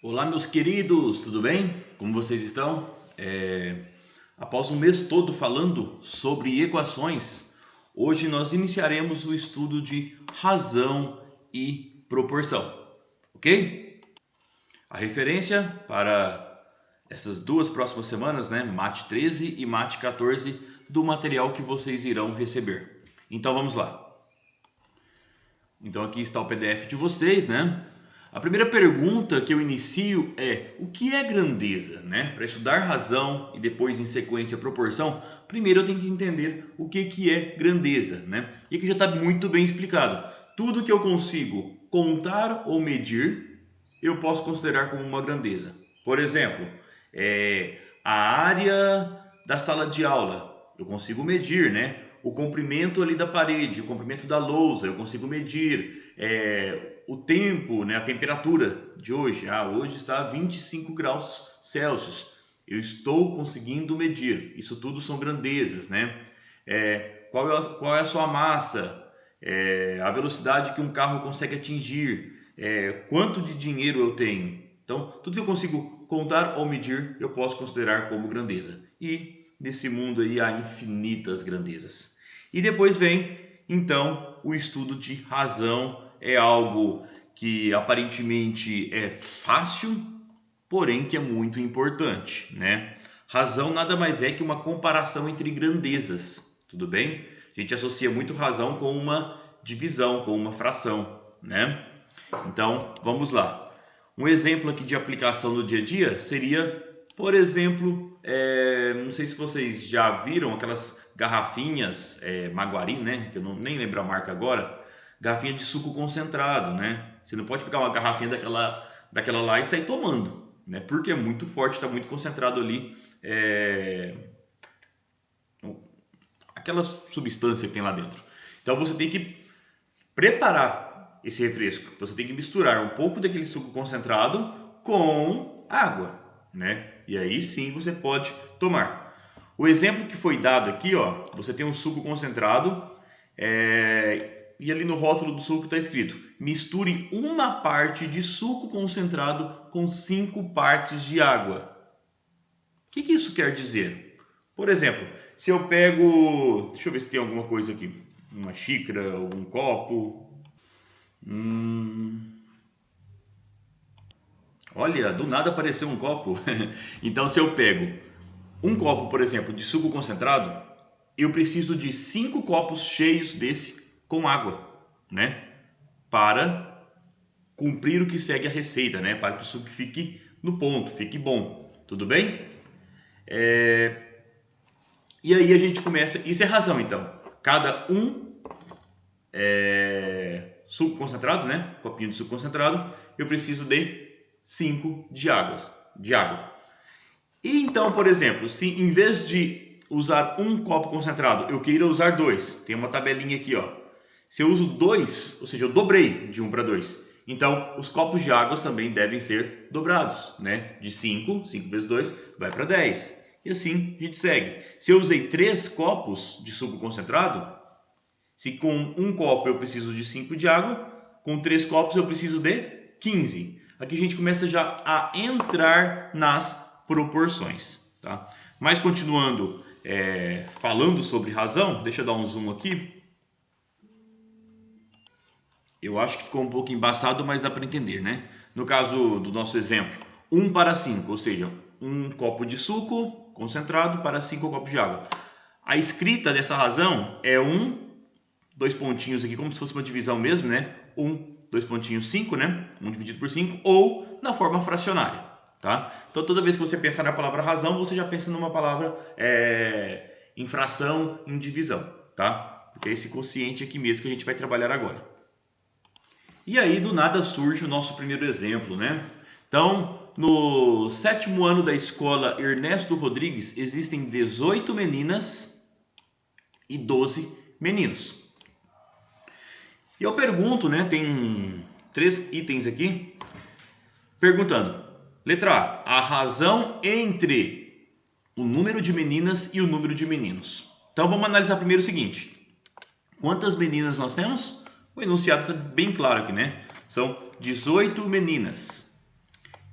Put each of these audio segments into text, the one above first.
Olá, meus queridos, tudo bem? Como vocês estão? Após um mês todo falando sobre equações, hoje nós iniciaremos o estudo de razão e proporção, ok? A referência para essas duas próximas semanas, né? Mate 13 e Mate 14, do material que vocês irão receber. Então vamos lá. Então aqui está o PDF de vocês, né? A primeira pergunta que eu inicio é: o que é grandeza, né? Para estudar razão e depois em sequência proporção, primeiro eu tenho que entender o que é grandeza, né? E aqui já está muito bem explicado. Tudo que eu consigo contar ou medir, eu posso considerar como uma grandeza. Por exemplo, a área da sala de aula, eu consigo medir, né? O comprimento ali da parede, o comprimento da lousa, eu consigo medir. O tempo, né, a temperatura de hoje. Hoje está 25 graus Celsius. Eu estou conseguindo medir. Isso tudo são grandezas, né? Qual é a sua massa? A velocidade que um carro consegue atingir? Quanto de dinheiro eu tenho? Então, tudo que eu consigo contar ou medir, eu posso considerar como grandeza. E nesse mundo aí há infinitas grandezas. E depois vem, então, o estudo de razão. É algo que aparentemente é fácil, porém que é muito importante, né? Razão nada mais é que uma comparação entre grandezas, tudo bem? A gente associa muito razão com uma divisão, com uma fração, né? Então, vamos lá. Um exemplo aqui de aplicação no dia a dia seria, por exemplo, não sei se vocês já viram aquelas garrafinhas Maguari, né? Que eu nem lembro a marca agora. Garrafinha de suco concentrado, né? Você não pode pegar uma garrafinha daquela lá e sair tomando, né? Porque é muito forte, está muito concentrado ali aquela substância que tem lá dentro. Então você tem que preparar esse refresco. Você tem que misturar um pouco daquele suco concentrado com água, né? E aí sim você pode tomar. O exemplo que foi dado aqui, ó, você tem um suco concentrado, e ali no rótulo do suco está escrito: misture uma parte de suco concentrado com 5 partes de água. O que isso quer dizer? Por exemplo, se eu pego, deixa eu ver se tem alguma coisa aqui, uma xícara ou um copo. Olha, do nada apareceu um copo. Então, se eu pego um copo, por exemplo, de suco concentrado, eu preciso de 5 copos cheios desse com água, né? Para cumprir o que segue a receita, né? Para que o suco fique no ponto, fique bom. Tudo bem? E aí a gente começa... Isso é razão, então. Cada suco concentrado, né? Copinho de suco concentrado, eu preciso de 5 de água. E então, por exemplo, se em vez de usar um copo concentrado, eu queira usar 2, tem uma tabelinha aqui, ó. Se eu uso 2, ou seja, eu dobrei de 1 para 2. Então, os copos de água também devem ser dobrados, né? De 5 vezes 2 vai para 10. E assim a gente segue. Se eu usei 3 copos de suco concentrado, se com um copo eu preciso de 5 de água, com 3 copos eu preciso de 15. Aqui a gente começa já a entrar nas proporções, tá? Mas continuando falando sobre razão, deixa eu dar um zoom aqui. Eu acho que ficou um pouco embaçado, mas dá para entender, né? No caso do nosso exemplo, 1 para 5, ou seja, um copo de suco concentrado para 5 copos de água. A escrita dessa razão é 2 pontinhos aqui, como se fosse uma divisão mesmo, né? 2 pontinhos, 5, né? 1 dividido por 5, ou na forma fracionária, tá? Então, toda vez que você pensar na palavra razão, você já pensa numa palavra em fração, em divisão, tá? Porque é esse quociente aqui mesmo que a gente vai trabalhar agora. E aí, do nada, surge o nosso primeiro exemplo, né? Então, no 7º ano da escola Ernesto Rodrigues, existem 18 meninas e 12 meninos. E eu pergunto, né? Tem 3 itens aqui. Perguntando. Letra A. A razão entre o número de meninas e o número de meninos. Então, vamos analisar primeiro o seguinte. Quantas meninas nós temos? O enunciado está bem claro aqui, né? São 18 meninas.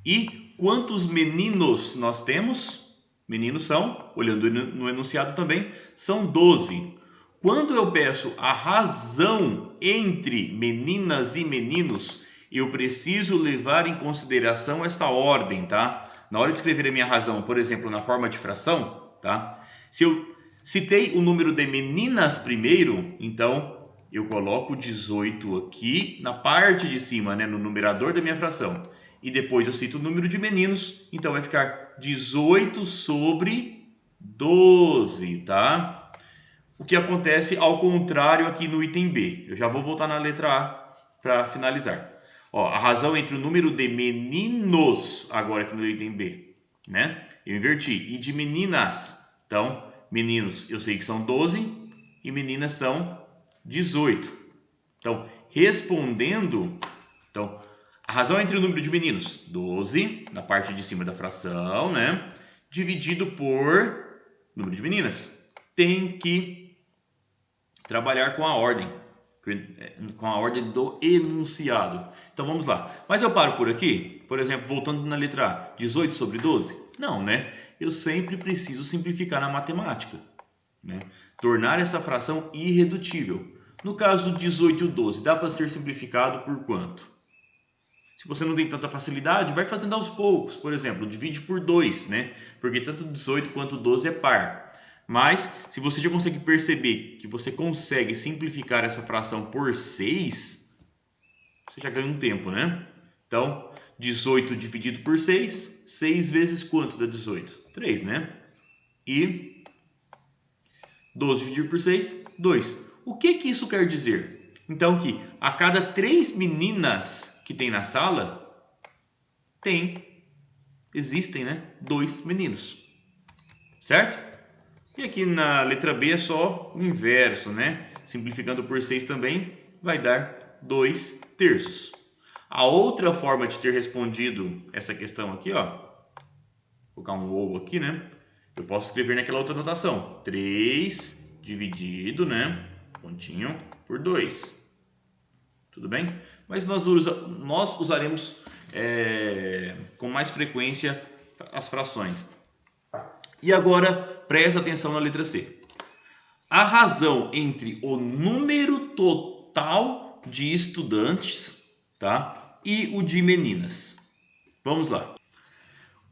E quantos meninos nós temos? Meninos são, olhando no enunciado também, são 12. Quando eu peço a razão entre meninas e meninos, eu preciso levar em consideração esta ordem, tá? Na hora de escrever a minha razão, por exemplo, na forma de fração, tá? Se eu citei o número de meninas primeiro, então eu coloco 18 aqui na parte de cima, né, no numerador da minha fração. E depois eu cito o número de meninos, então vai ficar 18 sobre 12, tá? O que acontece ao contrário aqui no item B. Eu já vou voltar na letra A para finalizar. Ó, a razão entre o número de meninos, agora aqui no item B, né? Eu inverti. E de meninas. Então, meninos eu sei que são 12 e meninas são 18. Então, respondendo, então, a razão entre o número de meninos, 12, na parte de cima da fração, né? Dividido por número de meninas. Tem que trabalhar com a ordem do enunciado. Então vamos lá. Mas eu paro por aqui? Por exemplo, voltando na letra A, 18 sobre 12? Não, né? Eu sempre preciso simplificar na matemática, né? Tornar essa fração irredutível. No caso 18 e 12, dá para ser simplificado por quanto? Se você não tem tanta facilidade, vai fazendo aos poucos. Por exemplo, divide por 2, né? Porque tanto 18 quanto 12 é par. Mas, se você já consegue perceber que você consegue simplificar essa fração por 6, você já ganha um tempo, né? Então, 18 dividido por 6, 6 vezes quanto dá 18? 3, né? E 12 dividido por 6, 2. O que que isso quer dizer? Então, que a cada 3 meninas que tem na sala, existem, né, 2 meninos. Certo? E aqui na letra B é só o inverso, né? Simplificando por 6 também vai dar 2 terços. A outra forma de ter respondido essa questão aqui, ó, vou colocar um ou aqui, né? Eu posso escrever naquela outra notação. 3 dividido, né? Pontinho por 2. Tudo bem? Mas nós usaremos com mais frequência as frações. E agora, presta atenção na letra C. A razão entre o número total de estudantes, tá, e o de meninas. Vamos lá.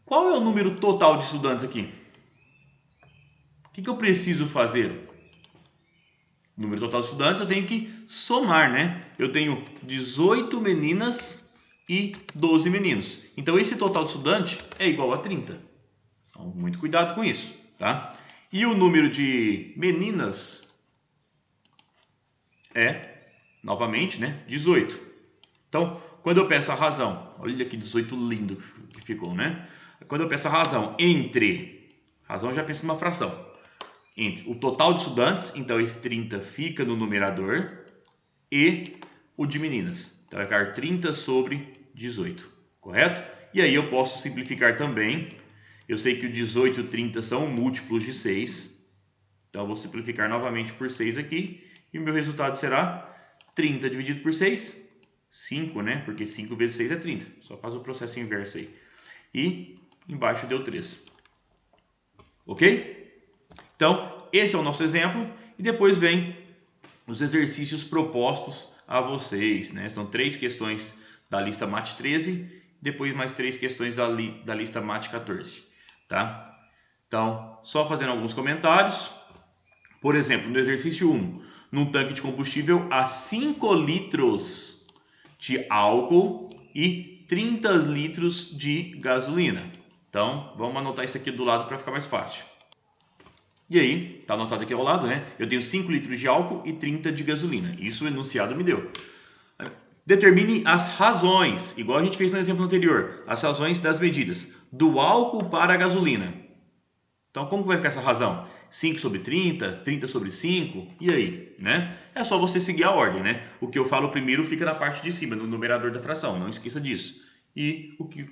Qual é o número total de estudantes aqui? O que eu preciso fazer? O número total de estudantes eu tenho que somar, né? Eu tenho 18 meninas e 12 meninos. Então, esse total de estudante é igual a 30. Então, muito cuidado com isso, tá? E o número de meninas é, novamente, né, 18. Então, quando eu peço a razão, olha que 18 lindo que ficou, né? Quando eu peço a razão entre, razão já penso numa fração, entre o total de estudantes, então esse 30 fica no numerador, e o de meninas. Então vai ficar 30 sobre 18, correto? E aí eu posso simplificar também. Eu sei que o 18 e o 30 são múltiplos de 6. Então eu vou simplificar novamente por 6 aqui. E o meu resultado será 30 dividido por 6, 5, né? Porque 5 vezes 6 é 30. Só faz o processo inverso aí. E embaixo deu 3. Ok? Então, esse é o nosso exemplo. E depois vem os exercícios propostos a vocês, né? São 3 questões da lista MAT 13. Depois mais 3 questões da lista MAT 14. Tá? Então, só fazendo alguns comentários. Por exemplo, no exercício 1, num tanque de combustível há 5 litros de álcool e 30 litros de gasolina. Então, vamos anotar isso aqui do lado para ficar mais fácil. E aí, está anotado aqui ao lado, né? Eu tenho 5 litros de álcool e 30 de gasolina. Isso o enunciado me deu. Determine as razões, igual a gente fez no exemplo anterior, as razões das medidas do álcool para a gasolina. Então, como vai ficar essa razão? 5 sobre 30, 30 sobre 5, e aí? Né? É só você seguir a ordem, né? O que eu falo primeiro fica na parte de cima, no numerador da fração, não esqueça disso. E o que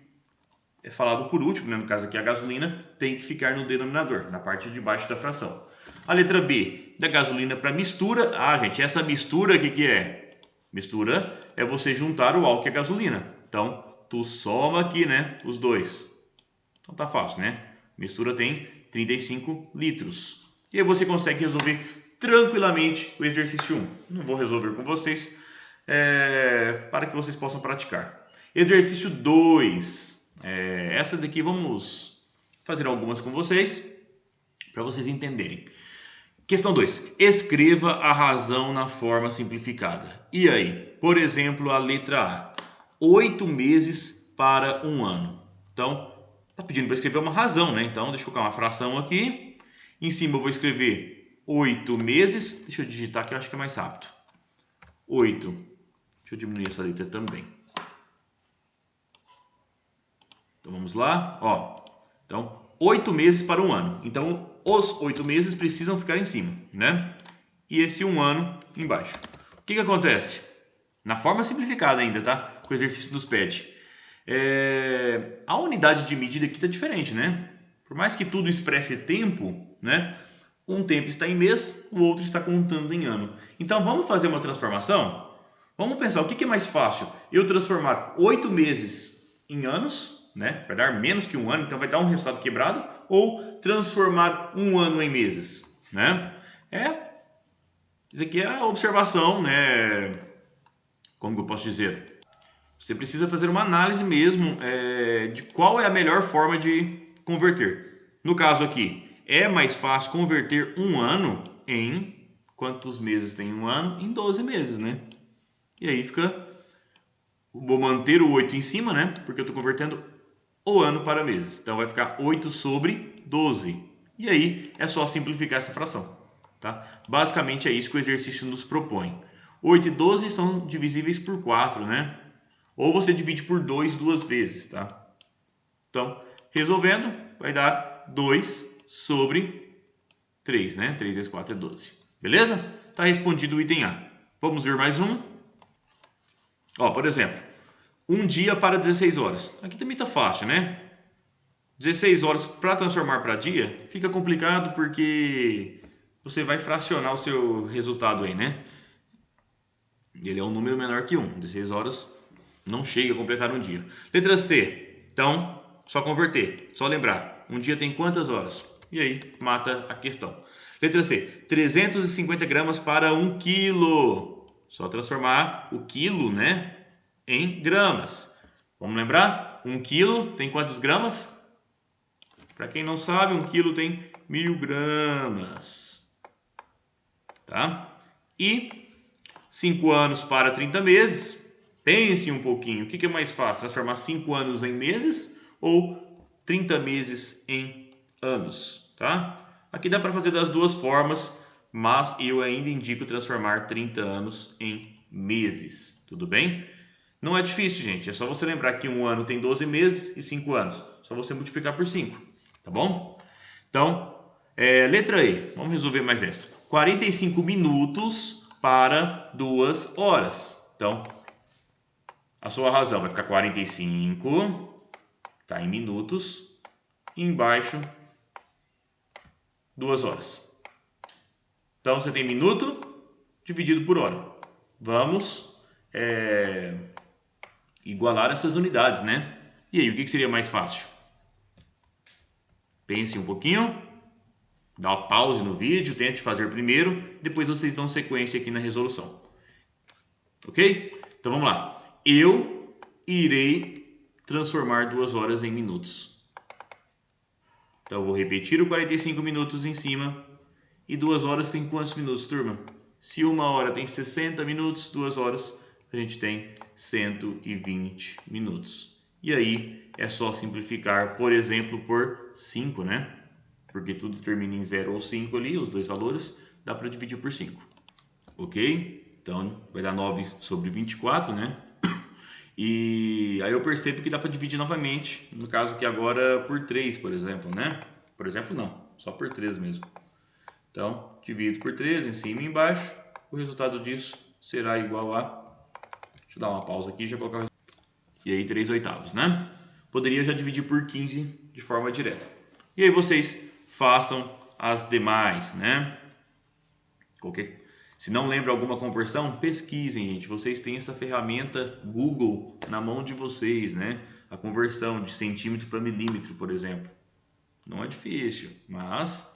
é falado por último, né? No caso aqui a gasolina, tem que ficar no denominador, na parte de baixo da fração. A letra B, da gasolina para mistura. Ah, gente, essa mistura, o que é? Mistura é você juntar o álcool e a gasolina. Então, tu soma aqui, né, os dois. Então tá fácil, né? Mistura tem 35 litros. E aí você consegue resolver tranquilamente o exercício 1. Não vou resolver com vocês, para que vocês possam praticar. Exercício 2. Essa daqui vamos fazer algumas com vocês, para vocês entenderem. Questão 2. Escreva a razão na forma simplificada. E aí? Por exemplo, a letra A. 8 meses para um ano. Então, está pedindo para escrever uma razão, né? Então, deixa eu colocar uma fração aqui. Em cima eu vou escrever 8 meses. Deixa eu digitar que eu acho que é mais rápido. 8. Deixa eu diminuir essa letra também. Então, vamos lá. Ó, então, 8 meses para um ano. Então, os 8 meses precisam ficar em cima, né? E esse um ano embaixo. O que acontece? Na forma simplificada ainda, tá? Com o exercício dos pede. A unidade de medida aqui está diferente, né? Por mais que tudo expresse tempo, né? Um tempo está em mês, o outro está contando em ano. Então, vamos fazer uma transformação? Vamos pensar, o que é mais fácil? Eu transformar 8 meses em anos, né? Vai dar menos que um ano, então vai dar um resultado quebrado. Ou transformar um ano em meses, né? Isso aqui é a observação, né? Como que eu posso dizer? Você precisa fazer uma análise mesmo de qual é a melhor forma de converter. No caso aqui, é mais fácil converter um ano em... Quantos meses tem um ano? Em 12 meses, né? E aí fica... Vou manter o 8 em cima, né? Porque eu estou convertendo o ano para meses. Então vai ficar 8 sobre 12. E aí é só simplificar essa fração. Tá? Basicamente é isso que o exercício nos propõe. 8 e 12 são divisíveis por 4, né? Ou você divide por 2 duas vezes, tá? Então, resolvendo, vai dar 2 sobre 3, né? 3 vezes 4 é 12. Beleza? Tá respondido o item A. Vamos ver mais um. Ó, por exemplo, um dia para 16 horas. Aqui também tá fácil, né? 16 horas para transformar para dia fica complicado porque você vai fracionar o seu resultado aí, né? Ele é um número menor que 1. 16 horas não chega a completar um dia. Letra C. Então, só converter. Só lembrar. Um dia tem quantas horas? E aí, mata a questão. Letra C. 350 gramas para 1 quilo. Só transformar o quilo, né, em gramas. Vamos lembrar? 1 quilo tem quantos gramas? Para quem não sabe, 1 quilo tem 1000 gramas. Tá? E 5 anos para 30 meses. Pense um pouquinho. O que é mais fácil? Transformar 5 anos em meses ou 30 meses em anos? Tá? Aqui dá para fazer das duas formas, mas eu ainda indico transformar 30 anos em meses. Tudo bem? Não é difícil, gente. É só você lembrar que um ano tem 12 meses e 5 anos. Só você multiplicar por 5. Tá bom? Então, letra E. Vamos resolver mais essa. 45 minutos para 2 horas. Então, a sua razão vai ficar 45, tá em minutos, e embaixo 2 horas. Então, você tem minuto dividido por hora. Vamos igualar essas unidades, né? E aí, o que seria mais fácil? Pense um pouquinho, dá uma pause no vídeo, tente fazer primeiro, depois vocês dão sequência aqui na resolução. Ok? Então, vamos lá. Eu irei transformar 2 horas em minutos. Então, eu vou repetir o 45 minutos em cima. E 2 horas tem quantos minutos, turma? Se 1 hora tem 60 minutos, 2 horas a gente tem 120 minutos. E aí é só simplificar, por exemplo, por 5, né? Porque tudo termina em 0 ou 5 ali, os dois valores, dá para dividir por 5. Ok? Então, vai dar 9 sobre 24, né? E aí eu percebo que dá para dividir novamente, no caso aqui agora por 3, por exemplo, né? Por exemplo não, só por 3 mesmo. Então, divido por 3 em cima e embaixo, o resultado disso será igual a... Deixa eu dar uma pausa aqui e já colocar o resultado. E aí 3/8, né? Poderia já dividir por 15 de forma direta. E aí vocês façam as demais, né? Se não lembra alguma conversão, pesquisem, gente. Vocês têm essa ferramenta Google na mão de vocês, né? A conversão de centímetro para milímetro, por exemplo. Não é difícil, mas...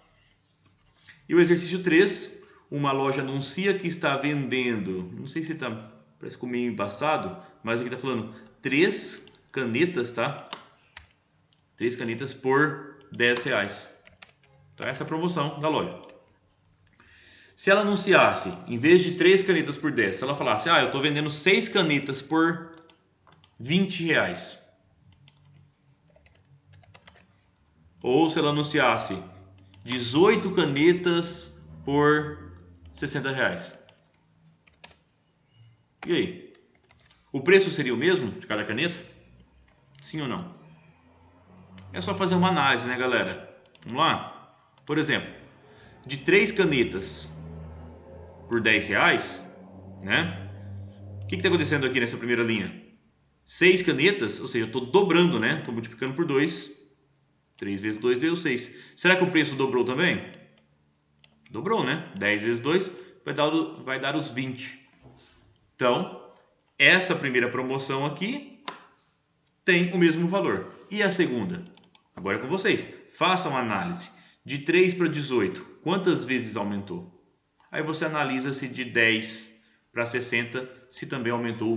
E o exercício 3, uma loja anuncia que está vendendo, não sei se está, parece que meio embaçado, mas aqui está falando 3 canetas, tá? 3 canetas por R$10. Então essa é a promoção da loja. Se ela anunciasse, em vez de 3 canetas por 10, se ela falasse, eu estou vendendo 6 canetas por R$20. Ou se ela anunciasse 18 canetas por R$60. E aí? O preço seria o mesmo de cada caneta? Sim ou não? É só fazer uma análise, né, galera? Vamos lá? Por exemplo, de 3 canetas por R$10, né? O que está acontecendo aqui nessa primeira linha? 6 canetas, ou seja, eu estou dobrando, né? Estou multiplicando por 2. 3 vezes 2 deu 6. Será que o preço dobrou também? Dobrou, né? 10 vezes 2 vai dar os 20. Então, essa primeira promoção aqui tem o mesmo valor. E a segunda? Agora é com vocês. Façam uma análise. De 3 para 18, quantas vezes aumentou? Aí você analisa se de 10 para 60, se também aumentou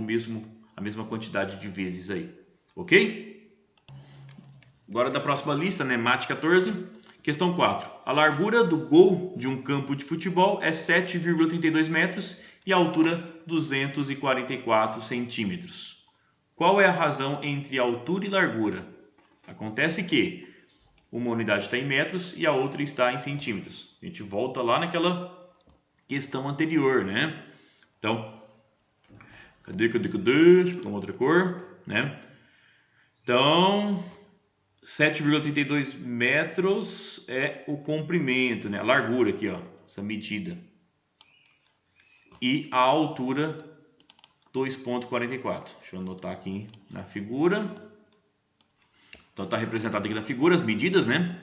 a mesma quantidade de vezes aí. Ok? Agora da próxima lista, né? Mate 14. Questão 4. A largura do gol de um campo de futebol é 7,32 metros e a altura 244 centímetros. Qual é a razão entre altura e largura? Acontece que uma unidade está em metros e a outra está em centímetros. A gente volta lá naquela questão anterior, né? Então, cadê? Deixa eu pegar uma outra cor, né? Então, 7,32 metros é o comprimento, né? A largura aqui, ó, essa medida. E a altura, 2,44. Deixa eu anotar aqui na figura. Então, está representado aqui na figura as medidas, né?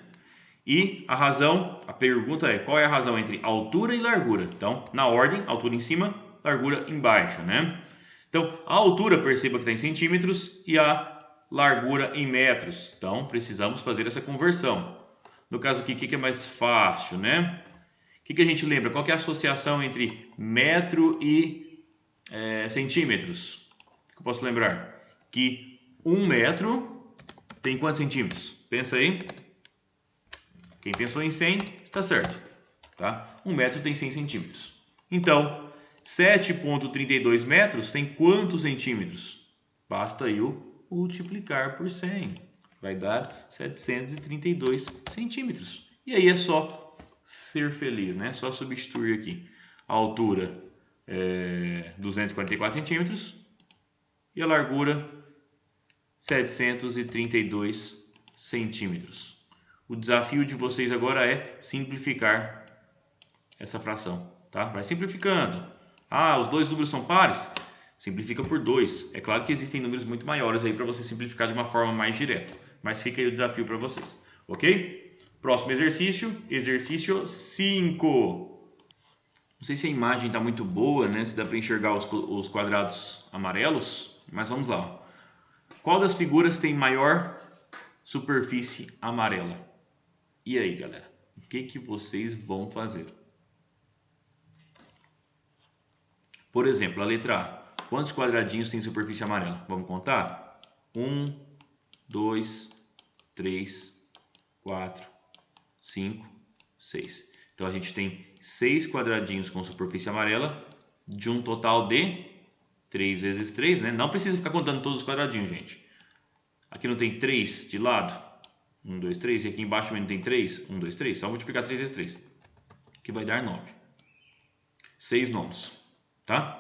E a razão, a pergunta é, qual é a razão entre altura e largura? Então, na ordem, altura em cima, largura embaixo, né? Então, a altura, perceba que está em centímetros e a largura em metros. Então, precisamos fazer essa conversão. No caso aqui, o que é mais fácil, né? O que a gente lembra? Qual que é a associação entre metro e centímetros? O que eu posso lembrar? Que 1 metro tem quantos centímetros? Pensa aí. Quem pensou em 100 está certo. Tá? 1 metro tem 100 centímetros. Então, 7,32 metros tem quantos centímetros? Basta eu multiplicar por 100. Vai dar 732 centímetros. E aí é só ser feliz, né? Só substituir aqui. A altura é 244 centímetros e a largura 732 centímetros. O desafio de vocês agora é simplificar essa fração, tá? Vai simplificando. Os dois números são pares? Simplifica por 2. É claro que existem números muito maiores aí para você simplificar de uma forma mais direta, mas fica aí o desafio para vocês, ok? Próximo exercício, exercício 5. Não sei se a imagem está muito boa, né? Se dá para enxergar os quadrados amarelos, mas vamos lá. Qual das figuras tem maior superfície amarela? E aí, galera? O que vocês vão fazer? Por exemplo, a letra A. Quantos quadradinhos tem superfície amarela? Vamos contar? 1, 2, 3, 4, 5, 6. Então a gente tem 6 quadradinhos com superfície amarela de um total de 3 vezes 3, né? Não precisa ficar contando todos os quadradinhos, gente. Aqui não tem 3 de lado? 1, 2, 3. E aqui embaixo também não tem 3? 1, 2, 3. Só multiplicar 3 vezes 3. Que vai dar 9. 6 nonos. Tá?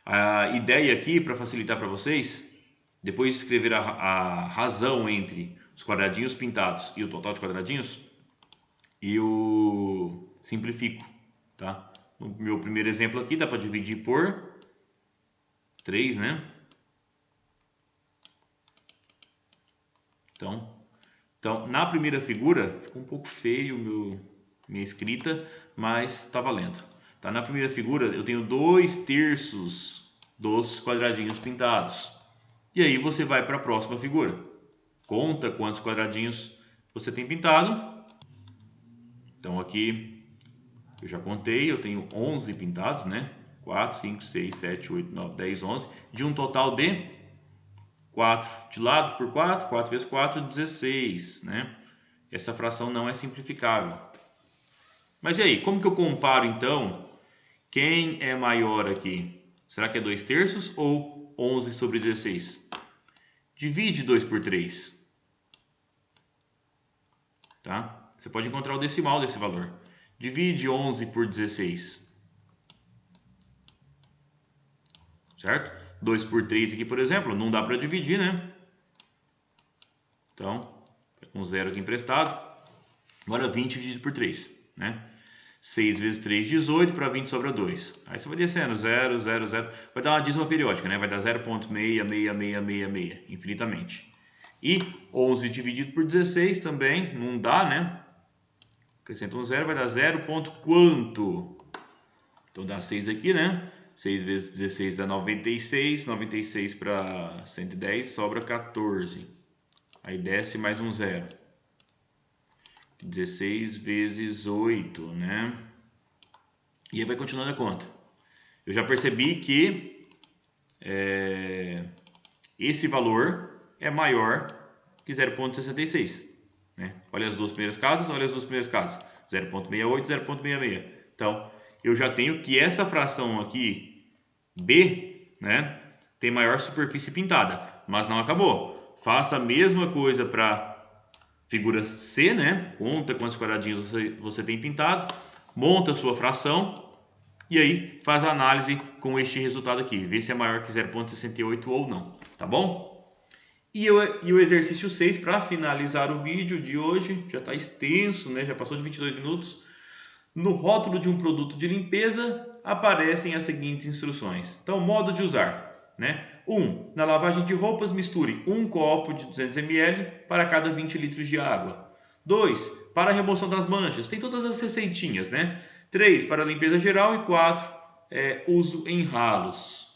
A ideia aqui, para facilitar para vocês, depois de escrever a razão entre os quadradinhos pintados e o total de quadradinhos, eu simplifico, tá? No meu primeiro exemplo aqui, dá para dividir por 3, né? Então, na primeira figura, ficou um pouco feio minha escrita, mas está valendo. Tá? Na primeira figura eu tenho 2/3 dos quadradinhos pintados. E aí você vai para a próxima figura. Conta quantos quadradinhos você tem pintado. Então aqui eu já contei, eu tenho 11 pintados, né? 4, 5, 6, 7, 8, 9, 10, 11. De um total de 4 de lado por 4, 4 vezes 4, 16, né? Essa fração não é simplificável. Mas e aí, como que eu comparo então quem é maior aqui? Será que é 2/3 ou 11 sobre 16? Divide 2 por 3. Tá? Você pode encontrar o decimal desse valor. Divide 11 por 16. Certo? 2 por 3 aqui, por exemplo, não dá para dividir, né? Então, um zero aqui emprestado. Agora 20 dividido por 3, né? 6 vezes 3, 18, para 20 sobra 2. Aí você vai descendo, 0, 0, 0. Vai dar uma dízima periódica, né? Vai dar 0,66666, infinitamente. E 11 dividido por 16 também, não dá, né? Acrescenta um 0, vai dar 0 ponto quanto? Então dá 6 aqui, né? 6 vezes 16 dá 96. 96 para 110 sobra 14. Aí desce mais um 0. 16 vezes 8, né? E aí vai continuando a conta. Eu já percebi que esse valor é maior que 0,66. Né? Olha as duas primeiras casas, olha as duas primeiras casas. 0,68, 0,66. Então, eu já tenho que essa fração aqui, B, né, tem maior superfície pintada. Mas não acabou. Faça a mesma coisa para figura C, né? Conta quantos quadradinhos você tem pintado, monta a sua fração e aí faz a análise com este resultado aqui, vê se é maior que 0,68 ou não, tá bom? E o exercício 6, para finalizar o vídeo de hoje, já está extenso, né? Já passou de 22 minutos. No rótulo de um produto de limpeza aparecem as seguintes instruções. Então, modo de usar, né? 1. Na lavagem de roupas, misture 1 copo de 200 ml para cada 20 litros de água. 2. Para a remoção das manchas. Tem todas as receitinhas, né? 3. Para a limpeza geral. E 4. Uso em ralos.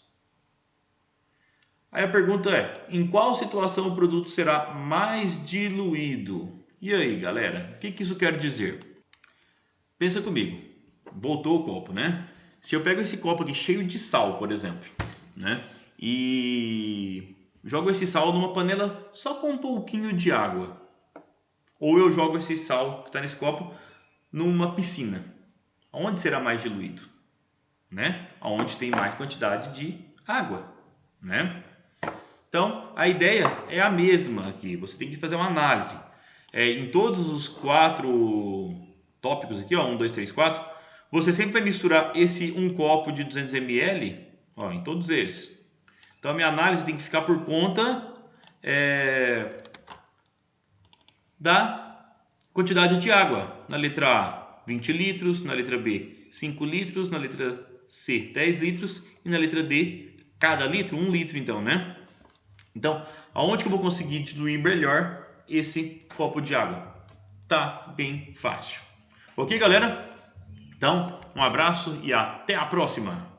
Aí a pergunta é, em qual situação o produto será mais diluído? E aí, galera, o que isso quer dizer? Pensa comigo. Voltou o copo, né? Se eu pego esse copo aqui cheio de sal, por exemplo, né? E jogo esse sal numa panela só com um pouquinho de água. Ou eu jogo esse sal que está nesse copo numa piscina. Onde será mais diluído? Né? Onde tem mais quantidade de água. Né? Então, a ideia é a mesma aqui. Você tem que fazer uma análise. Em todos os 4 tópicos aqui, ó, 1, 2, 3, 4, você sempre vai misturar esse 1 copo de 200 ml ó, em todos eles. Então, a minha análise tem que ficar por conta da quantidade de água. Na letra A, 20 litros. Na letra B, 5 litros. Na letra C, 10 litros. E na letra D, cada litro, 1 litro então, né? Então, aonde que eu vou conseguir diluir melhor esse copo de água? Tá bem fácil. Ok, galera? Então, um abraço e até a próxima!